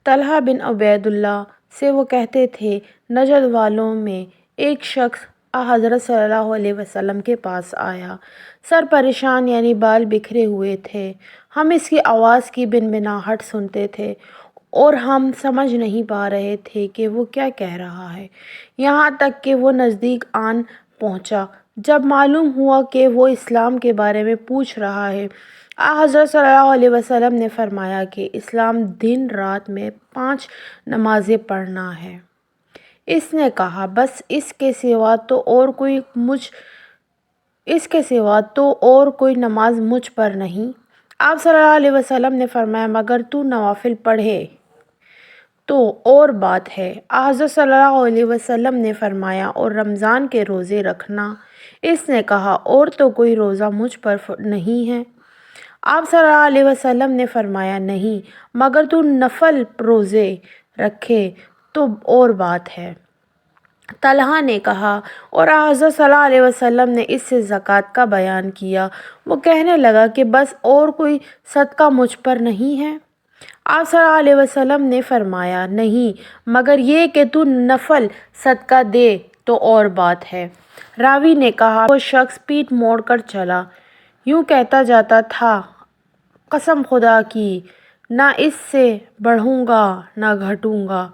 طلحہ بن عبید اللہ سے وہ کہتے تھے، نجد والوں میں ایک شخص حضرت صلی اللہ علیہ وسلم کے پاس آیا، سر پریشان یعنی بال بکھرے ہوئے تھے۔ ہم اس کی آواز کی بنبناہٹ سنتے تھے اور ہم سمجھ نہیں پا رہے تھے کہ وہ کیا کہہ رہا ہے، یہاں تک کہ وہ نزدیک آن پہنچا۔ جب معلوم ہوا کہ وہ اسلام کے بارے میں پوچھ رہا ہے، حضرت صلی اللہ علیہ وسلم نے فرمایا کہ اسلام دن رات میں 5 نمازیں پڑھنا ہے۔ اس نے کہا، بس اس کے سوا تو اور کوئی نماز مجھ پر نہیں۔ آپ صلی اللہ علیہ وسلم نے فرمایا، مگر تو نوافل پڑھے تو اور بات ہے۔ حضرت صلی اللہ علیہ وسلم نے فرمایا، اور رمضان کے روزے رکھنا۔ اس نے کہا، اور تو کوئی روزہ مجھ پر نہیں ہے۔ آپ صلی اللہ علیہ وسلم نے فرمایا، نہیں، مگر تو نفل روزے رکھے تو اور بات ہے۔ طلحہ نے کہا، اور حضرت صلی اللہ علیہ وسلم نے اس سے زکوٰۃ کا بیان کیا۔ وہ کہنے لگا کہ بس اور کوئی صدقہ مجھ پر نہیں ہے؟ آپ صلی اللہ علیہ وسلم نے فرمایا، نہیں، مگر یہ کہ تو نفل صدقہ دے تو اور بات ہے۔ راوی نے کہا، وہ شخص پیٹھ موڑ کر چلا، یوں کہتا جاتا تھا، قسم خدا کی، نہ اس سے بڑھوں گا نہ گھٹوں گا۔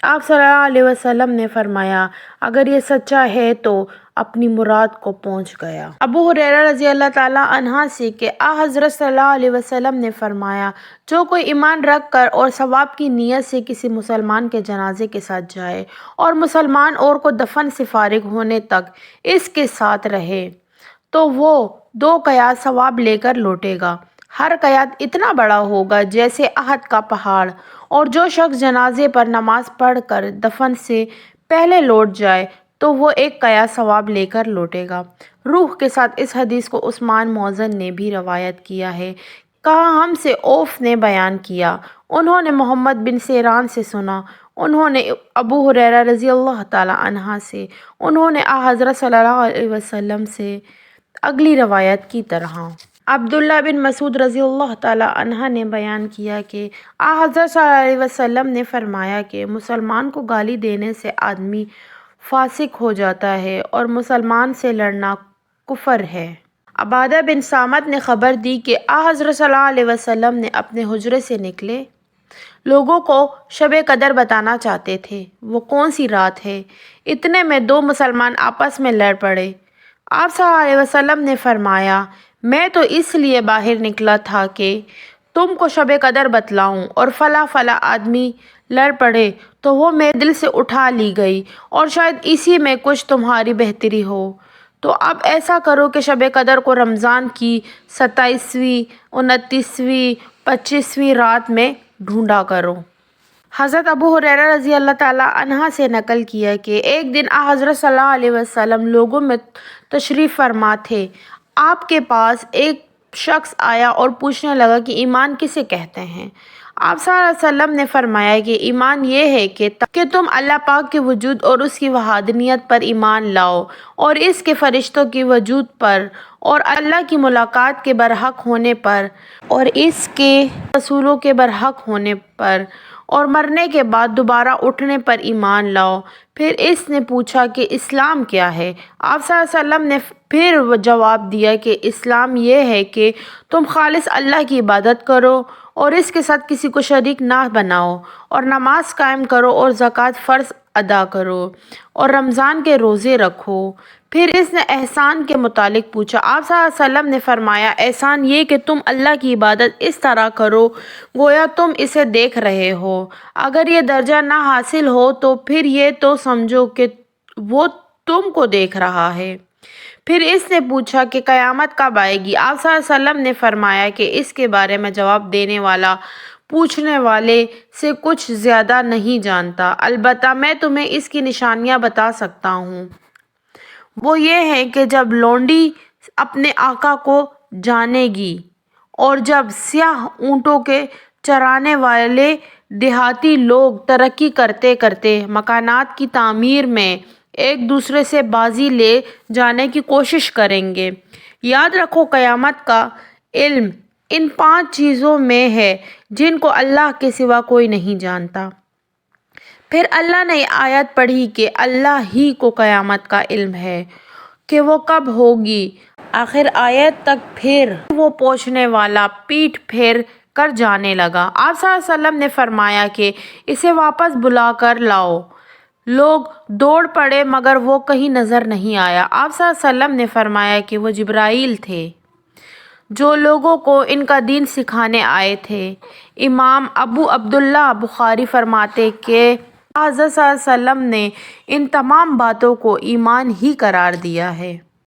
آپ صلی اللہ علیہ وسلم نے فرمایا، اگر یہ سچا ہے تو اپنی مراد کو پہنچ گیا۔ ابو ہریرہ رضی اللہ تعالیٰ عنہ سے کہ حضرت صلی اللہ علیہ وسلم نے فرمایا، جو کوئی ایمان رکھ کر اور ثواب کی نیت سے کسی مسلمان کے جنازے کے ساتھ جائے اور مسلمان اور کو دفن سے فارغ ہونے تک اس کے ساتھ رہے تو وہ 2 قیات ثواب لے کر لوٹے گا۔ ہر قیات اتنا بڑا ہوگا جیسے احد کا پہاڑ، اور جو شخص جنازے پر نماز پڑھ کر دفن سے پہلے لوٹ جائے تو وہ 1 قیات ثواب لے کر لوٹے گا۔ روح کے ساتھ اس حدیث کو عثمان موزن نے بھی روایت کیا ہے۔ کہا، ہم سے اوف نے بیان کیا، انہوں نے محمد بن سیران سے سنا، انہوں نے ابو ہریرہ رضی اللہ تعالیٰ عنہ سے، انہوں نے حضرت صلی اللہ علیہ وسلم سے، اگلی روایت کی طرح۔ عبداللہ بن مسعود رضی اللہ تعالیٰ عنہ نے بیان کیا کہ حضرت صلی اللہ علیہ وسلم نے فرمایا کہ مسلمان کو گالی دینے سے آدمی فاسق ہو جاتا ہے اور مسلمان سے لڑنا کفر ہے۔ عبادہ بن صامت نے خبر دی کہ حضرت صلی اللہ علیہ وسلم نے اپنے حجرے سے نکلے لوگوں کو شب قدر بتانا چاہتے تھے، وہ کون سی رات ہے۔ اتنے میں 2 مسلمان آپس میں لڑ پڑے۔ آپ صلی اللہ علیہ وسلم نے فرمایا، میں تو اس لیے باہر نکلا تھا کہ تم کو شب قدر بتلاؤں، اور فلاں فلاں آدمی لڑ پڑے تو وہ میرے دل سے اٹھا لی گئی، اور شاید اسی میں کچھ تمہاری بہتری ہو، تو اب ایسا کرو کہ شب قدر کو رمضان کی 27ویں، 29ویں، 25ویں رات میں ڈھونڈا کرو۔ حضرت ابو ہریرہ رضی اللہ تعالیٰ عنہ سے نقل کیا کہ ایک دن حضرت صلی اللہ علیہ وسلم لوگوں میں تشریف فرما تھے۔ آپ کے پاس ایک شخص آیا اور پوچھنے لگا کہ ایمان کسے کہتے ہیں؟ آپ صلی اللہ علیہ وسلم نے فرمایا کہ ایمان یہ ہے کہ تم اللہ پاک کے وجود اور اس کی وحدانیت پر ایمان لاؤ، اور اس کے فرشتوں کے وجود پر، اور اللہ کی ملاقات کے برحق ہونے پر، اور اس کے رسولوں کے برحق ہونے پر، اور مرنے کے بعد دوبارہ اٹھنے پر ایمان لاؤ۔ پھر اس نے پوچھا کہ اسلام کیا ہے؟ آپ صلی اللہ علیہ وسلم نے پھر جواب دیا کہ اسلام یہ ہے کہ تم خالص اللہ کی عبادت کرو اور اس کے ساتھ کسی کو شریک نہ بناؤ، اور نماز قائم کرو، اور زکوٰۃ فرض ادا کرو، اور رمضان کے روزے رکھو۔ پھر اس نے احسان کے متعلق پوچھا۔ آپ صلی اللہ علیہ وسلم نے فرمایا، احسان یہ کہ تم اللہ کی عبادت اس طرح کرو گویا تم اسے دیکھ رہے ہو۔ اگر یہ درجہ نہ حاصل ہو تو پھر یہ تو سمجھو کہ وہ تم کو دیکھ رہا ہے۔ پھر اس نے پوچھا کہ قیامت کب آئے گی؟ آپ صلی اللہ علیہ وسلم نے فرمایا کہ اس کے بارے میں جواب دینے والا پوچھنے والے سے کچھ زیادہ نہیں جانتا، البتہ میں تمہیں اس کی نشانیاں بتا سکتا ہوں۔ وہ یہ ہے کہ جب لونڈی اپنے آقا کو جانے گی، اور جب سیاہ اونٹوں کے چرانے والے دیہاتی لوگ ترقی کرتے کرتے مکانات کی تعمیر میں ایک دوسرے سے بازی لے جانے کی کوشش کریں گے۔ یاد رکھو، قیامت کا علم ان 5 چیزوں میں ہے جن کو اللہ کے سوا کوئی نہیں جانتا۔ پھر اللہ نے آیت پڑھی کہ اللہ ہی کو قیامت کا علم ہے کہ وہ کب ہوگی، آخر آیت تک۔ پھر وہ پوچھنے والا پیٹھ پھیر کر جانے لگا۔ آپ صلی اللہ علیہ وسلم نے فرمایا کہ اسے واپس بلا کر لاؤ۔ لوگ دوڑ پڑے مگر وہ کہیں نظر نہیں آیا۔ آپ صلی اللہ علیہ وسلم نے فرمایا کہ وہ جبرائیل تھے جو لوگوں کو ان کا دین سکھانے آئے تھے۔ امام ابو عبداللہ بخاری فرماتے کہ حضرت صلی اللہ علیہ وسلم نے ان تمام باتوں کو ایمان ہی قرار دیا ہے۔